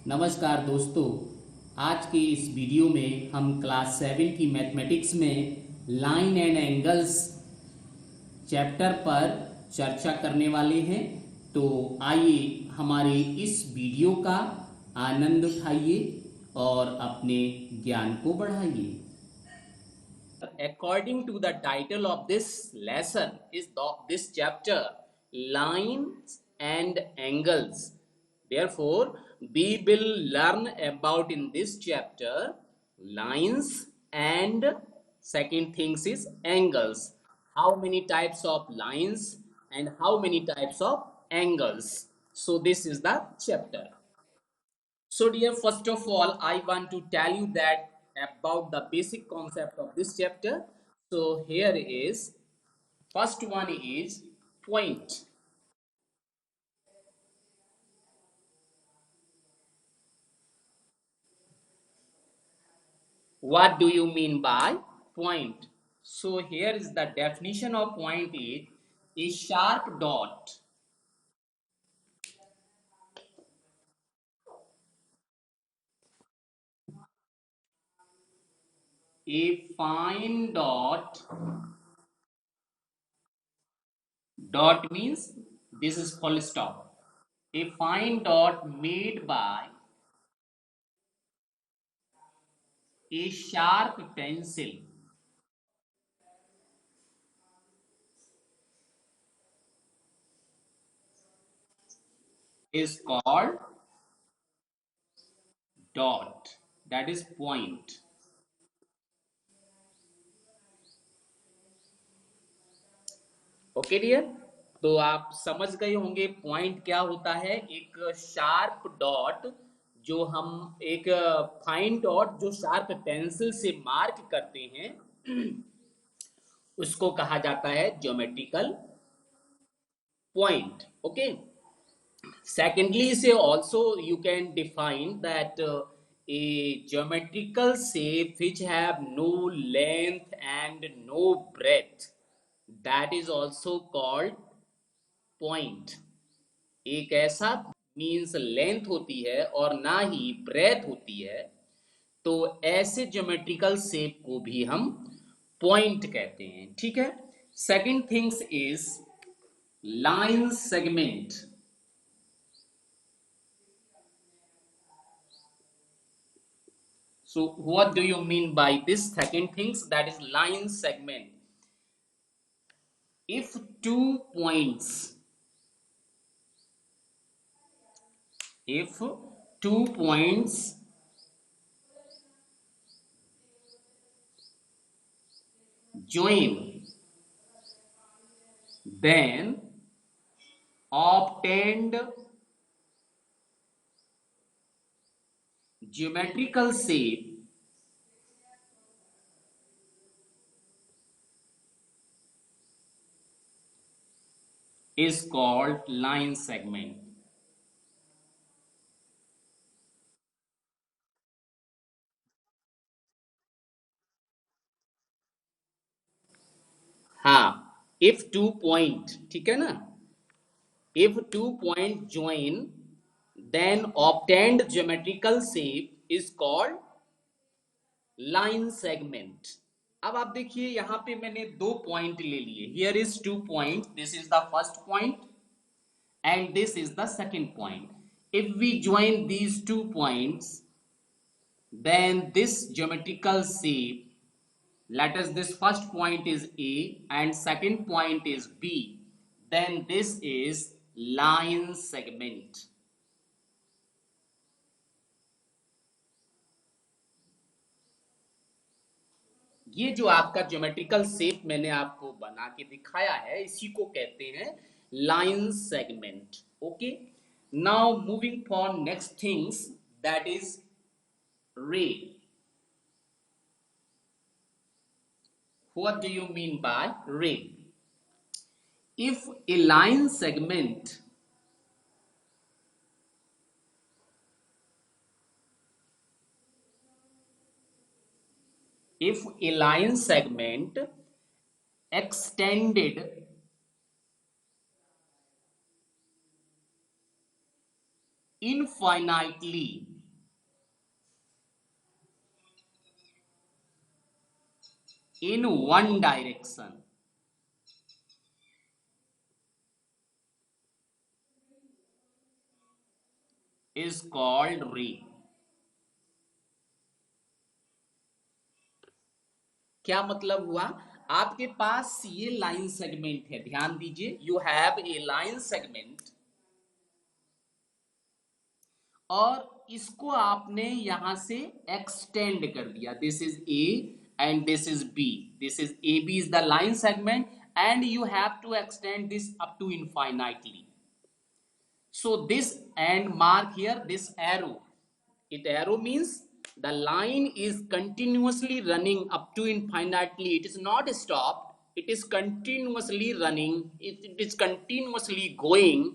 नमस्कार दोस्तों। आज के इस वीडियो में हम क्लास 7 की मैथमेटिक्स में लाइन एंड एंगल्स चैप्टर पर चर्चा करने वाले हैं। तो आइए हमारे इस वीडियो का आनंद उठाइए और अपने ज्ञान को बढ़ाइए। According to the title of this lesson is this chapter, lines and angles. Therefore, we will learn about in this chapter lines and second things is angles. How many types of lines and how many types of angles. So this is the chapter. So dear, first of all, I want to tell you that about the basic concept of this chapter. So here is, first one is point. What do you mean by point? So here is the definition of point is a sharp dot, a fine dot. Dot means this is full stop. A fine dot made by a sharp pencil is called dot, that is point. Okay dear, तो आप समझ गए होंगे point क्या होता है। एक sharp dot जो हम एक फाइन डॉट जो शार्प पेंसिल से मार्क करते हैं उसको कहा जाता है geometrical point. Okay, secondly say also you can define that a geometrical shape which have no length and no breadth, that is also called point। एक ऐसा मीन्स लेंथ होती है और ना ही ब्रेथ होती है, तो ऐसे ज्योमेट्रिकल शेप को भी हम पॉइंट कहते हैं। ठीक है। Second things is line segment. So what do you mean by this second things, that is line segment? If two points, if 2 points join, then obtained geometrical shape is called line segment। हाँ, if 2 point, ठीक है ना, if 2 point join then obtained geometrical shape is called line segment. अब आप देखिए यहां पे मैंने 2 पॉइंट ले लिए। Here is 2 point, this is the first point and this is the second point. If we join these 2 points, then this geometrical shape, let us this first point is A and second point is B, then this is line segment। ये जो आपका geometrical shape मैंने आपको बना के दिखाया है इसी को कहते हैं line segment. Okay, now moving for next things, that is ray. What do you mean by ray? If a line segment if a line segment extended infinitely in one direction is called ray. क्या मतलब हुआ? आपके पास ये line segment है, ध्यान दीजिए, you have a line segment, और इसको आपने यहां से एक्सटेंड कर दिया, this is A and this is B, this is A B is the line segment and you have to extend this up to infinitely. So this and mark here this arrow. It arrow means the line is continuously running up to infinitely. It is not stopped. It is continuously running. It is continuously going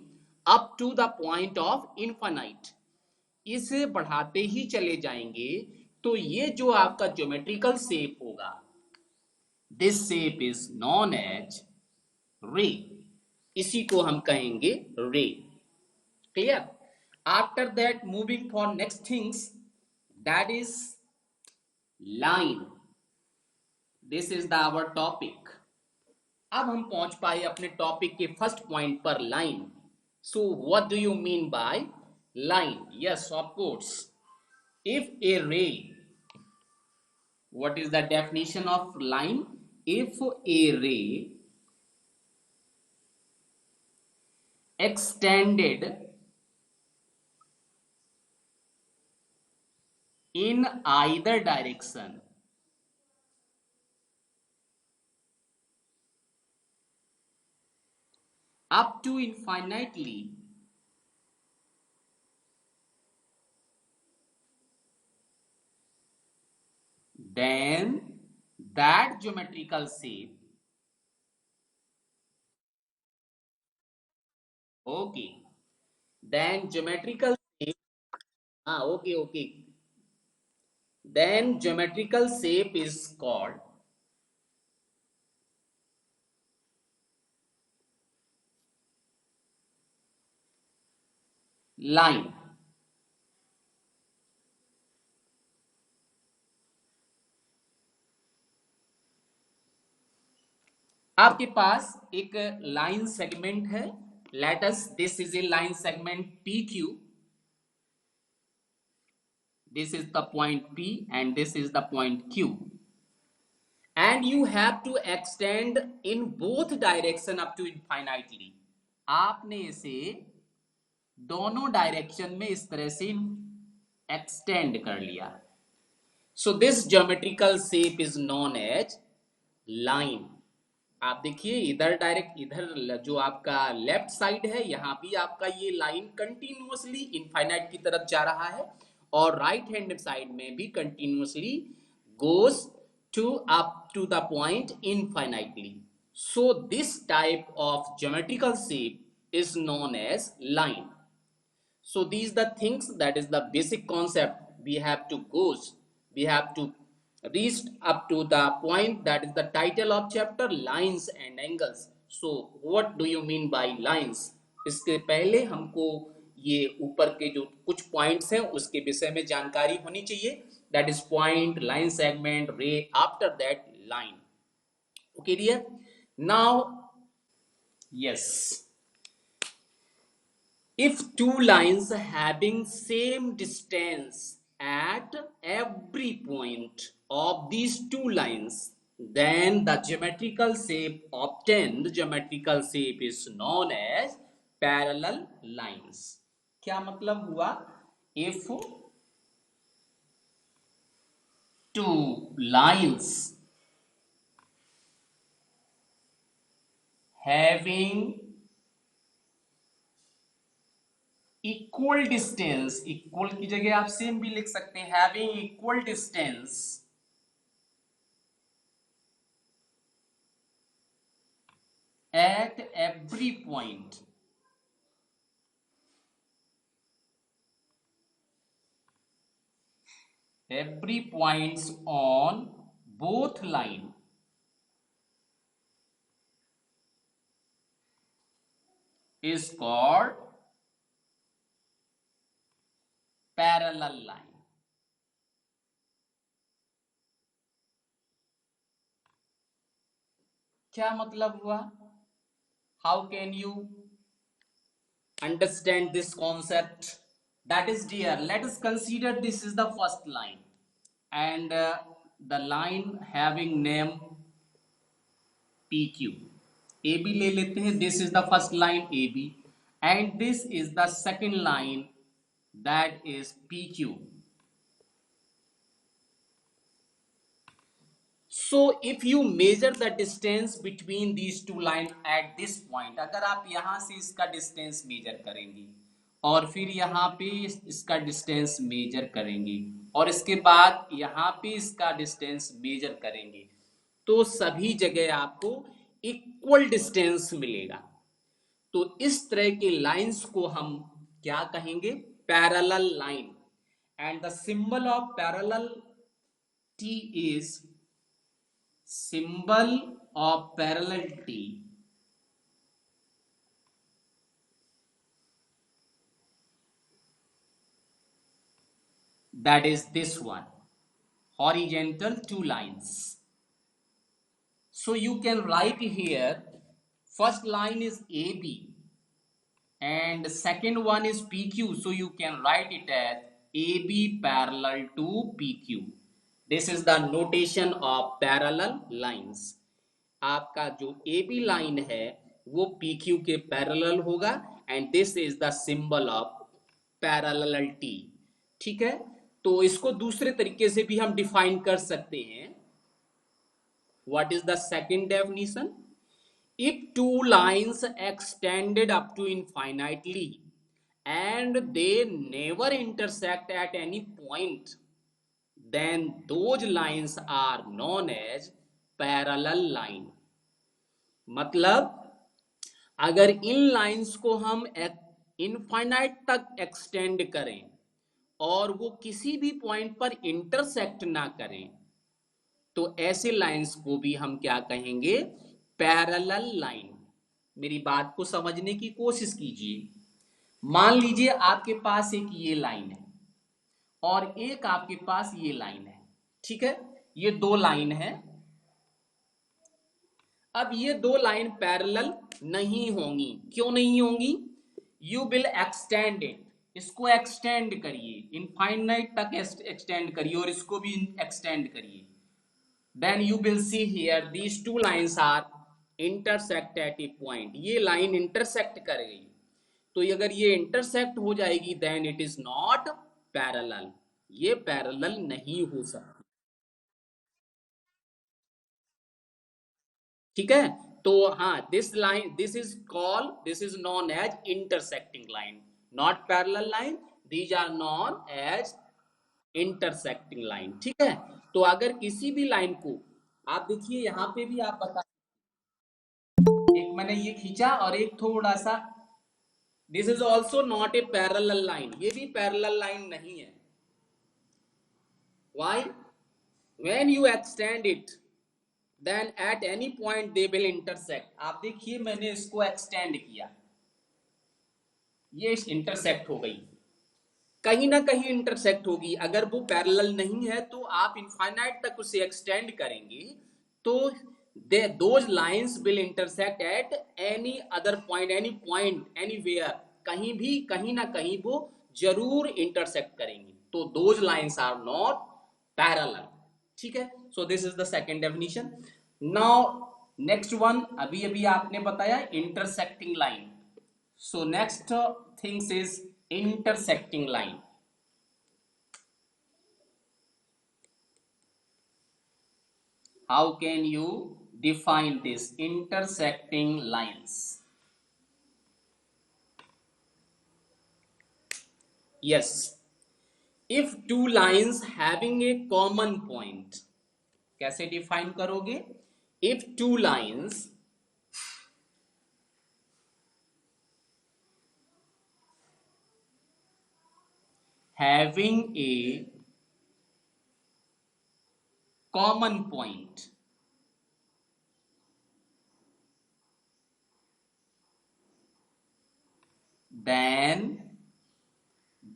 up to the point of infinite. इसे बढ़ाते ही चले जाएंगे तो ये जो आपका geometrical shape होगा, this shape is known as ray. इसी को हम कहेंगे रे. Clear? After that, moving for next things, that is line. This is the our topic. अब हम पहुंच पाए अपने टॉपिक के फर्स्ट पॉइंट पर, line. So what do you mean bye line? Yes, of course. If a ray, what is the definition of line? If a ray extended in either direction up to infinitely, then that geometrical shape, okay, then geometrical shape, okay, then geometrical shape is called line. आपके पास एक line segment है, let us this is A line segment P Q, this is the point P and this is the point Q, and you have to extend in both direction up to infinitely. आपने इसे दोनों direction में इस तरह से extend कर लिया. So this geometrical shape is known as line. आप देखिए इधर डायरेक्ट, इधर जो आपका लेफ्ट साइड है, यहां भी आपका ये लाइन कंटिन्यूअसली इनफाइनाइट की तरफ जा रहा है, और राइट हैंड साइड में भी continuously goes to up to the point infinitely. So this type of geometrical shape is known as line. So these the things, that is the basic concept we have to goes, we have to reach up to the point, that is the title of chapter, lines and angles. So what do you mean by lines? इसके पहले हमको ये ऊपर के जो कुछ points हैं उसके विषय में जानकारी होनी चाहिए. that is point, line segment, ray, after that line. Okay dear, now yes, if two lines having same distance at every point of these two lines, then the geometrical shape obtained, geometrical shape is known as parallel lines. क्या मतलब हुआ? if two lines having equal distance, equal की जगह आप same भी लिख सकते हैं, having equal distance at every point, every points on both line is called parallel line. क्या मतलब हुआ? How can you understand this concept? That is, dear, let us consider this is the first line, and the line having name PQ. AB ले लेते हैं, this is the first line AB, and this is the second line, that is PQ. So if you measure the distance between these two lines at this point, अगर आप यहाँ से इसका distance measure करेंगे और फिर यहाँ पे इसका डिस्टेंस मेजर करेंगे और इसके बाद यहाँ पे इसका डिस्टेंस मेजर करेंगे, तो सभी जगह आपको इक्वल डिस्टेंस मिलेगा। तो इस तरह के लाइंस को हम क्या कहेंगे? Parallel line. And the symbol of parallel T is symbol of parallelity that is this one, horizontal two lines. So you can write here, first line is AB and second one is PQ, so you can write it as AB parallel to PQ. This is the notation of parallel lines. आपका जो AB line है वो PQ के parallel होगा, and this is the symbol of parallelity. ठीक है, तो इसको दूसरे तरीके से भी हम डिफाइन कर सकते हैं। What is the second definition? If two lines extended up to infinitely and they never intersect at any point, then those lines are known as parallel line. मतलब अगर इन लाइंस को हम इनफाइनाइट तक एक्सटेंड करें और वो किसी भी पॉइंट पर इंटरसेक्ट ना करें, तो ऐसे लाइंस को भी हम क्या कहेंगे? Parallel line. मेरी बात को समझने की कोशिश कीजिए। मान लीजिए आपके पास एक ये लाइन है और एक आपके पास ये लाइन है। ठीक है, ये दो लाइन है। अब ये दो लाइन पैरेलल नहीं होंगी। क्यों नहीं होंगी? यू विल एक्सटेंड इट, इसको एक्सटेंड करिए, इनफाइनाइट तक एक्सटेंड करिए और इसको भी एक्सटेंड करिए, then you will see here these two lines are intersect at a point. ये लाइन इंटरसेक्ट कर गई, तो अगर ये इंटरसेक्ट हो जाएगी then it is not parallel, ये पैरेलल नहीं हो सकती। ठीक है, तो हाँ, this line, this is called, this is known as intersecting line, not parallel line, these are known as intersecting line. ठीक है, तो अगर किसी भी लाइन को आप देखिए, यहां पे भी आप बता, एक मैंने ये खींचा और एक थोड़ा सा, this is also not a parallel line, ये भी पैरेलल लाइन नहीं है। Why? When you extend it then at any point they will intersect. आप देखिए, मैंने इसको एक्सटेंड किया, ये इंटरसेक्ट हो गई, कहीं ना कहीं इंटरसेक्ट होगी। अगर वो पैरेलल नहीं है तो आप इनफाइनाइट तक उसे एक्सटेंड करेंगे, तो those lines will intersect at any other point, any point, anywhere, कहीं भी, कहीं ना कहीं वो जरूर इंटरसेक्ट करेंगी, तो those lines are not parallel। ठीक है, so this is the second definition। now next one, अभी अभी आपने बताया intersecting line, so next things is intersecting line। how can you define this intersecting lines? Yes, if two lines having a common point, कैसे define करोगे? if two lines having a common point, then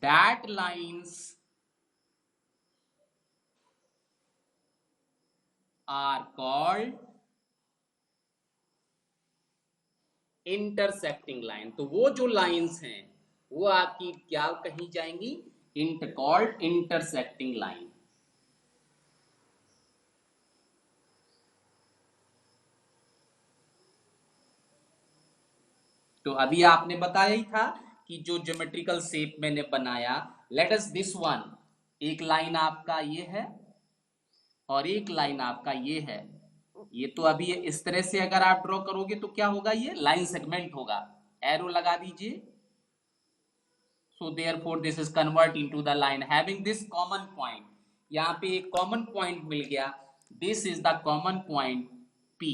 that lines are called intersecting line. तो वो जो lines हैं वो आपकी क्या कही जाएंगी? Inter called intersecting line. तो अभी आपने बताया ही था कि जो ज्योमेट्रिकल शेप मैंने बनाया, लेट अस दिस वन, एक लाइन आपका ये है और एक लाइन आपका ये है। ये तो अभी इस तरह से अगर आप ड्रॉ करोगे तो क्या होगा? ये लाइन सेगमेंट होगा। एरो लगा दीजिए। So therefore this is convert into the line having this common point। यहाँ पे एक कॉमन पॉइंट मिल गया। This is the common point P।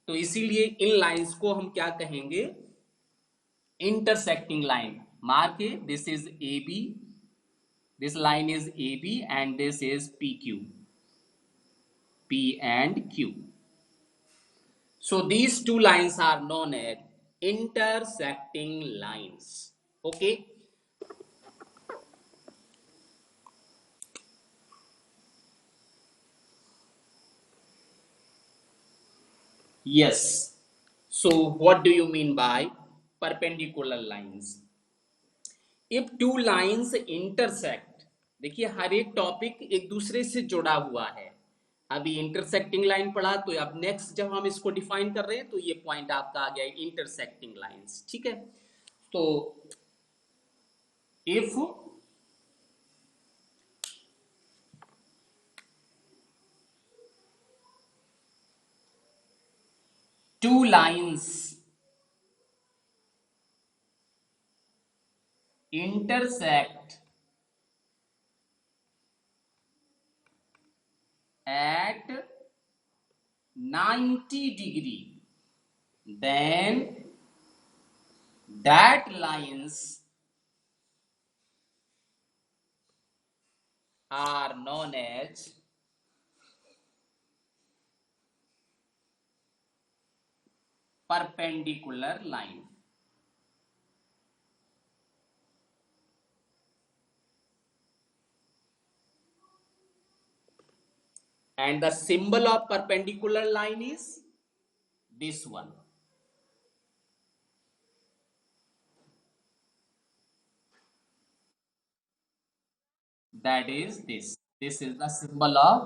तो इसीलिए इन लाइंस को हम क्या कहेंगे? Intersecting line. Mark A, this is A B, this line is A B and this is P Q, P and Q। So these two lines are known as intersecting lines। Okay. Yes. So what do you mean by perpendicular lines? If two lines intersect, देखिए हर एक topic एक दूसरे से जुड़ा हुआ है। अभी intersecting line पढ़ा, तो अब नेक्स्ट जब हम इसको डिफाइन कर रहे हैं तो ये पॉइंट आपका आ गया इंटरसेक्टिंग लाइंस। ठीक है। तो if two lines intersect at 90 degree, then that lines are known as perpendicular line। And the symbol of perpendicular line is this one। That is this. This is the symbol of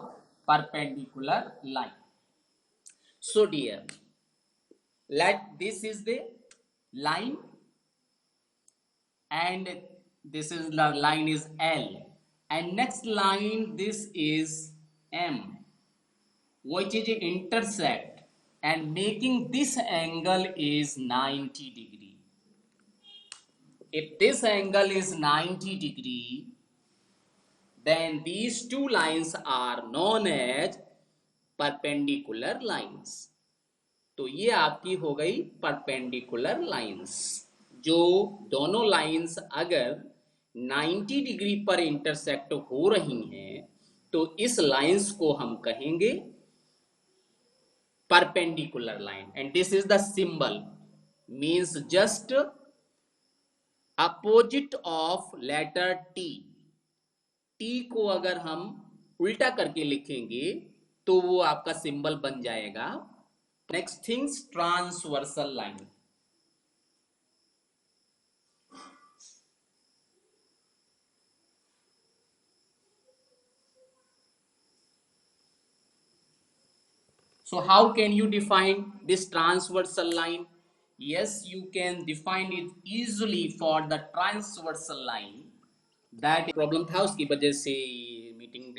perpendicular line। So dear, let this is the line and this is the line is L, and next line this is M, which is intersect and making this angle is 90 degree। If this angle is 90 degree, then these two lines are known as perpendicular lines। तो ये आपकी हो गई perpendicular lines. जो दोनों lines अगर 90 degree पर intersect हो रही हैं तो इस लाइंस को हम कहेंगे perpendicular line. And this is the symbol, means just opposite of letter T. T को अगर हम उल्टा करके लिखेंगे तो वो आपका सिंबल बन जाएगा। Next things, transversal line. So how can you define this transversal line? Yes, you can define it easily for the transversal line। That problem था, उसकी वजह से मीटिंग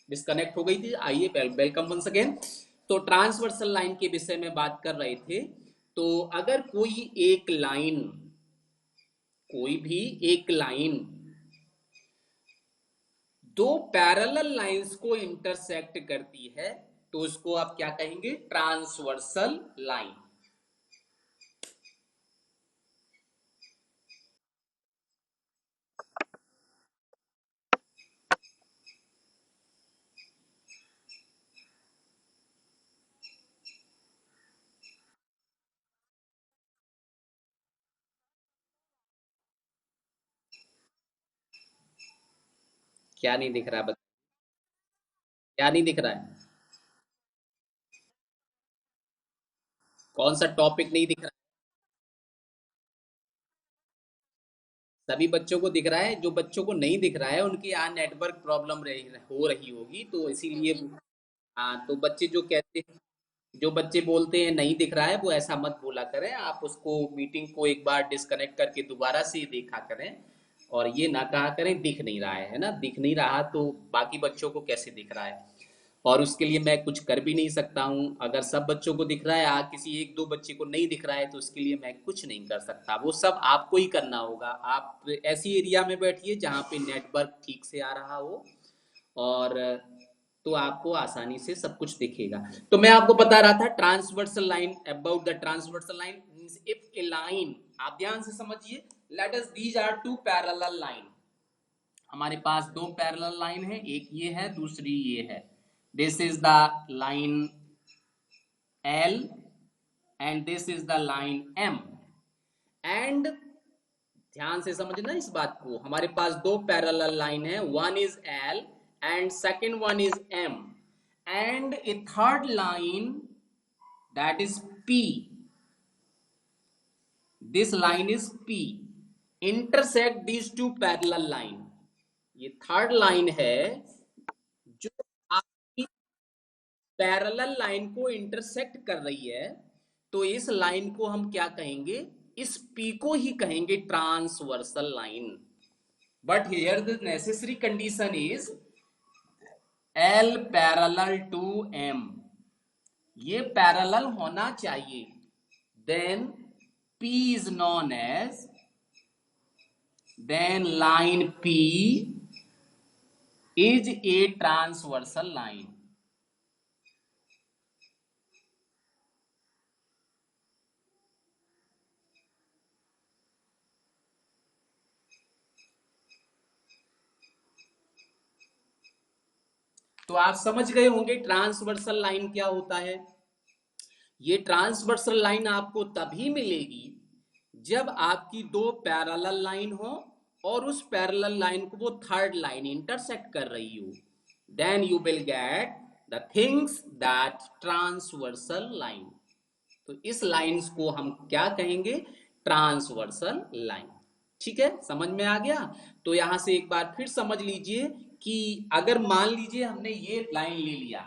डिस्कनेक्ट हो गई थी। आइए, वेलकम वंस अगेन। तो ट्रांसवर्सल लाइन के विषय में बात कर रहे थे। तो अगर कोई एक लाइन, कोई भी एक लाइन दो पैरेलल लाइंस को इंटरसेक्ट करती है तो उसको आप क्या कहेंगे? Transversal line. क्या नहीं दिख रहा है? क्या नहीं दिख रहा है? कौन सा टॉपिक नहीं दिख रहा है? सभी बच्चों को दिख रहा है, जो बच्चों को नहीं दिख रहा है उनकी यहाँ नेटवर्क प्रॉब्लम हो रही होगी, तो इसीलिए। हाँ, तो बच्चे जो कहते हैं, जो बच्चे बोलते हैं नहीं दिख रहा है, वो ऐसा मत बोला करें। आप उसको मीटिंग को एक बार डिस्कनेक्ट करके दोबारा से देखा करें, और ये ना कहा करें दिख नहीं रहा है ना, दिख नहीं रहा तो बाकी बच्चों को कैसे दिख रहा है। और उसके लिए मैं कुछ कर भी नहीं सकता हूँ। अगर सब बच्चों को दिख रहा है, किसी एक दो बच्चे को नहीं दिख रहा है, तो उसके लिए मैं कुछ नहीं कर सकता, वो सब आपको ही करना होगा। आप ऐसी एरिया में बैठिए जहाँ पे नेटवर्क ठीक से आ रहा हो, और तो आपको आसानी से सब कुछ दिखेगा। तो मैं आपको बता रहा था transversal line, about the transversal line means if a line, आप ध्यान से समझिए, let us these are two parallel line. हमारे पास दो पैरेलल लाइन है, एक ये है, दूसरी ये है। This is the line L and this is the line M, and ध्यान से समझना इस बात को, हमारे पास दो पैरेलल लाइन है, one is L and second one is M, and A third line that is P, this line is P, intersect these two parallel line. ये थर्ड लाइन है जो आपकी पैरेलल लाइन को इंटरसेक्ट कर रही है, तो इस लाइन को हम क्या कहेंगे, इस पी को ही कहेंगे transversal line. But here the necessary condition is L parallel to M, ये पैरेलल होना चाहिए, then P is known as, then line P is a transversal line. तो आप समझ गए होंगे ट्रांसवर्सल लाइन क्या होता है। ये ट्रांसवर्सल लाइन आपको तभी मिलेगी जब आपकी दो पैरेलल लाइन हो और उस पैरेलल लाइन को वो थर्ड लाइन इंटरसेक्ट कर रही हो, then you will get the things that transversal line. तो इस लाइंस को हम क्या कहेंगे, ट्रांसवर्सल लाइन। ठीक है, समझ में आ गया। तो यहां से एक बार फिर समझ लीजिए कि अगर मान लीजिए हमने ये लाइन ले लिया,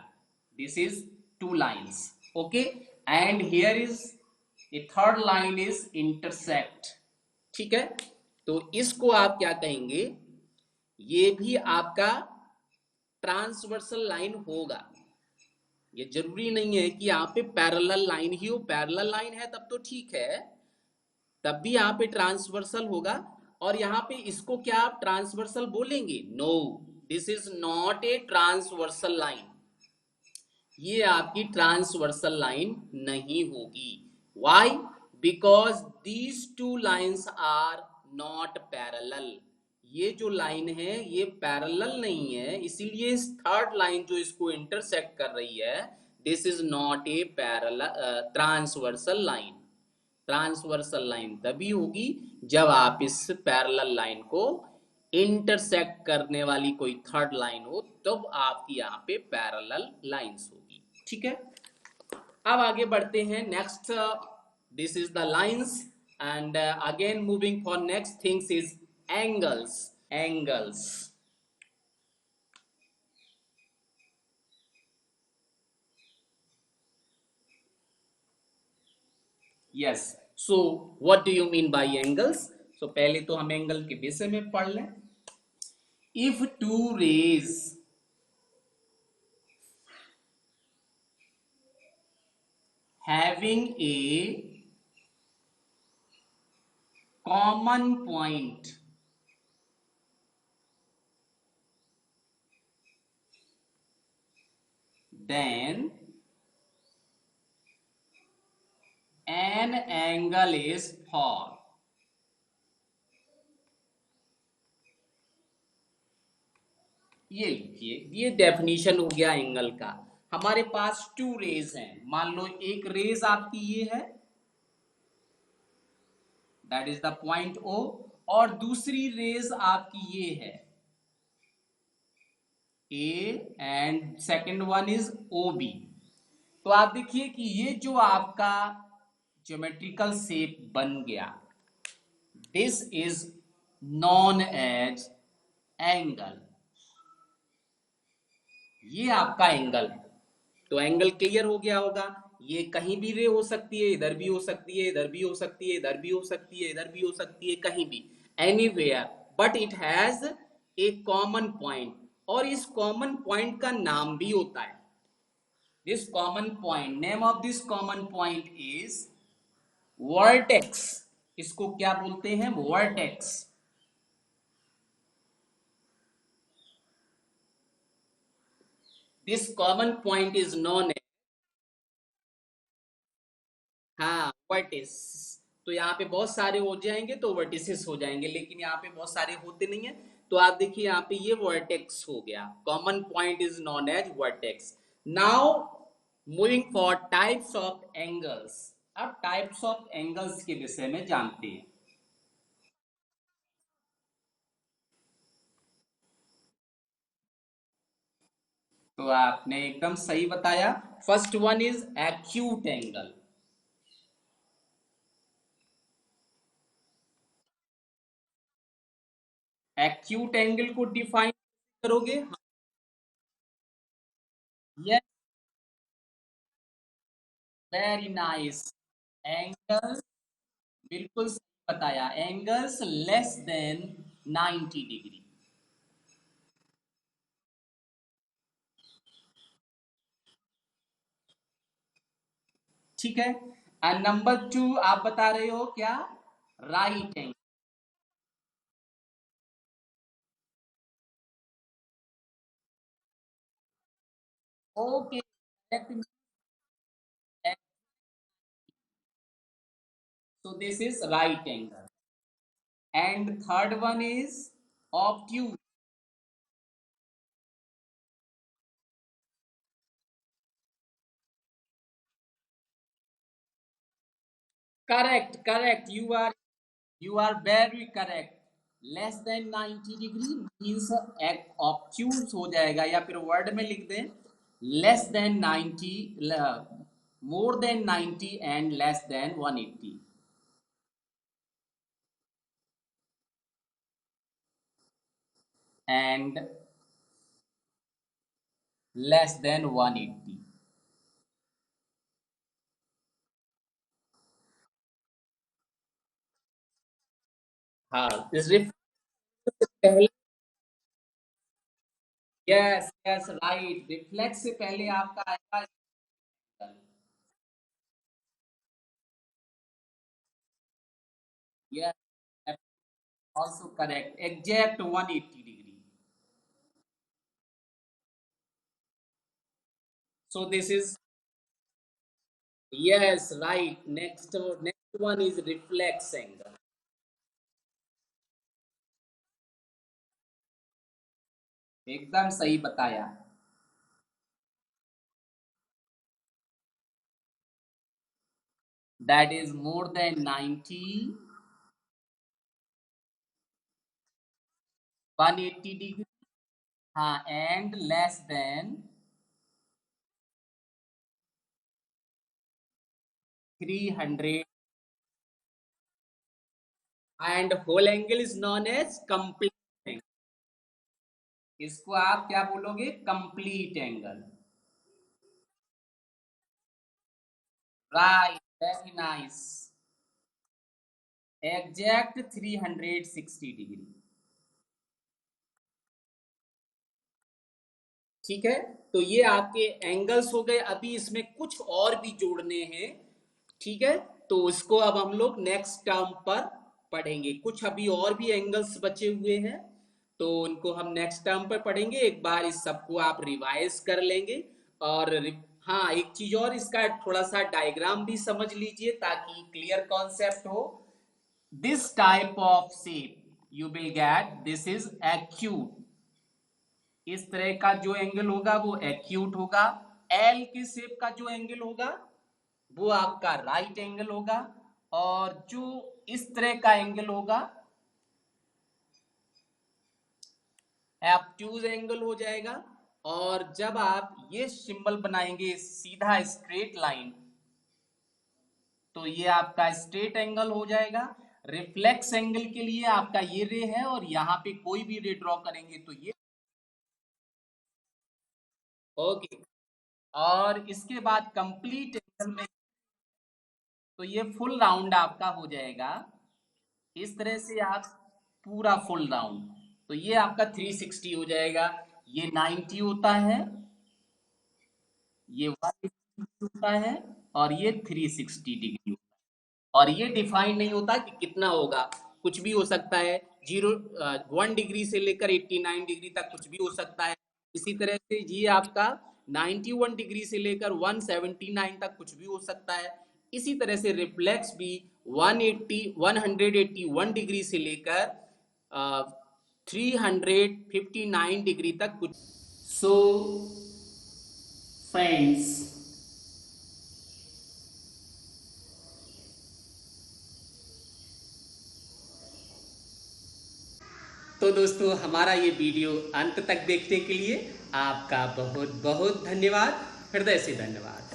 this is two lines, okay, and here is a third line is intersect. ठीक है, तो इसको आप क्या कहेंगे, ये भी आपका ट्रांसवर्सल लाइन होगा। ये जरूरी नहीं है कि यहाँ पे पैरेलल लाइन ही हो, पैरेलल लाइन है तब तो ठीक है, तब भी यहाँ पे ट्रांसवर्सल होगा। और यहाँ पे इसको क्या आप ट्रांसवर्सल बोलेंगे, no, this is not a transversal line, ये आपकी ट्रांसवर्सल लाइन नहीं होगी। Why, because these two lines are not parallel, ये जो लाइन है ये पैरेलल नहीं है, इसीलिए इस थर्ड लाइन जो इसको इंटरसेक्ट कर रही है, this is not a parallel transversal line. Transversal line तभी होगी जब आप इस पैरेलल लाइन को इंटरसेक्ट करने वाली कोई थर्ड लाइन हो, तब आपकी यहाँ पे पैरेलल लाइंस होगी। ठीक है, अब आगे बढ़ते हैं next, this is the lines, and again moving for next things is angles. Angles, yes, so what do you mean by angles. So पहले तो हम एंगल के विषय में पढ़ लें। If two rays having a common point then an angle is formed। ये लिखिए, ये डेफिनेशन हो गया एंगल का। हमारे पास टू रेज हैं, मान लो एक रेज आपकी ये है, that is the point O, और दूसरी रेज आपकी ये है A, and second one is O B. तो आप देखिए कि ये जो आपका ज्योमेट्रिकल शेप बन गया, this is known as angle. ये आपका एंगल है। तो एंगल क्लियर हो गया होगा। ये कहीं भी रे हो सकती है, इधर भी हो सकती है, इधर भी हो सकती है, इधर भी हो सकती है, इधर भी हो सकती है, कहीं भी, anywhere, but it has a common point. और इस कॉमन पॉइंट का नाम भी होता है। This common point, name of this common point is vertex. इसको क्या बोलते हैं? Vertex. This common point is known. हाँ, वर्टिस। तो यहाँ पे बहुत सारे हो जाएंगे तो वर्टिसेस हो जाएंगे, लेकिन यहाँ पे बहुत सारे होते नहीं है। तो आप देखिए यहाँ पे ये वर्टेक्स हो गया। Common point is known as vertex. Now moving for types of angles. अब टाइप्स ऑफ एंगल्स के विषय में जानते हैं। तो आपने एकदम सही बताया। First one is acute angle. Acute angle को डिफाइन करोगे? Yes, very nice. एंगल, बिल्कुल सही बताया। Angles less than 90 degree. ठीक है। एंड नंबर टू आप बता रहे हो क्या? Right angle. Okay, so this is right angle. And third one is obtuse. Correct, correct, you are very correct. Less than 90 degree means obtuse हो जाएगा, या फिर वर्ड में लिख दें less than 90, more than 90 and less than 180। And less than 180। हाँ, इस पहले, यस यस राइट, रिफ्लेक्स से पहले आपका आएगा। Yes, also correct, exact 180 degree. So this is, yes right. Next one is reflex angle. एकदम सही बताया। That is more than 90, 180 degree. हाँ, and less than 300। And whole angle is known as complete angle. इसको आप क्या बोलोगे? Complete angle. Right, very nice. Exact 360 degree. ठीक है। तो ये आपके एंगल्स हो गए। अभी इसमें कुछ और भी जोड़ने हैं। ठीक है। तो इसको अब हम लोग नेक्स्ट टर्म पर पढ़ेंगे। कुछ अभी और भी एंगल्स बचे हुए हैं, तो उनको हम नेक्स्ट टर्म पर पढ़ेंगे। एक बार इस सबको आप रिवाइज कर लेंगे। और हाँ, एक चीज और, इसका थोड़ा सा डायग्राम भी समझ लीजिए ताकि क्लियर कॉन्सेप्ट हो। This type of shape you will gate, this is acute. इस तरह का जो एंगल होगा वो एक्यूट होगा। एल के शेप का जो एंगल होगा वो आपका राइट एंगल होगा। और जो इस तरह का एंगल होगा एब्ट्यूज एंगल हो जाएगा। और जब आप ये सिंबल बनाएंगे सीधा स्ट्रेट लाइन, तो ये आपका स्ट्रेट एंगल हो जाएगा। रिफ्लेक्स एंगल के लिए आपका ये रे है, और यहाँ पे कोई भी रे ड्रॉ करेंगे तो ये। ओके, और इसके बाद कंप्लीट एंगल में, तो ये फुल राउंड आपका हो जाएगा। इस तरह से आप पूरा फुल राउंड, तो ये आपका 360 हो जाएगा। ये 90 होता है, ये 180 होता है, और ये 360 डिग्री होता है। और ये डिफाइन नहीं होता कि कितना होगा, कुछ भी हो सकता है। 1 डिग्री से लेकर 89 डिग्री तक कुछ भी हो सकता है। इसी तरह से ये आपका 91 डिग्री से लेकर 179 तक कुछ भी हो सकता है। इसी तरह से रिफ्लेक्स भी 181 डिग्री से लेकर 359 डिग्री तक कुछ। सो फ्रेंड्स, तो दोस्तों, हमारा ये वीडियो अंत तक देखने के लिए आपका बहुत बहुत धन्यवाद, हृदय से धन्यवाद।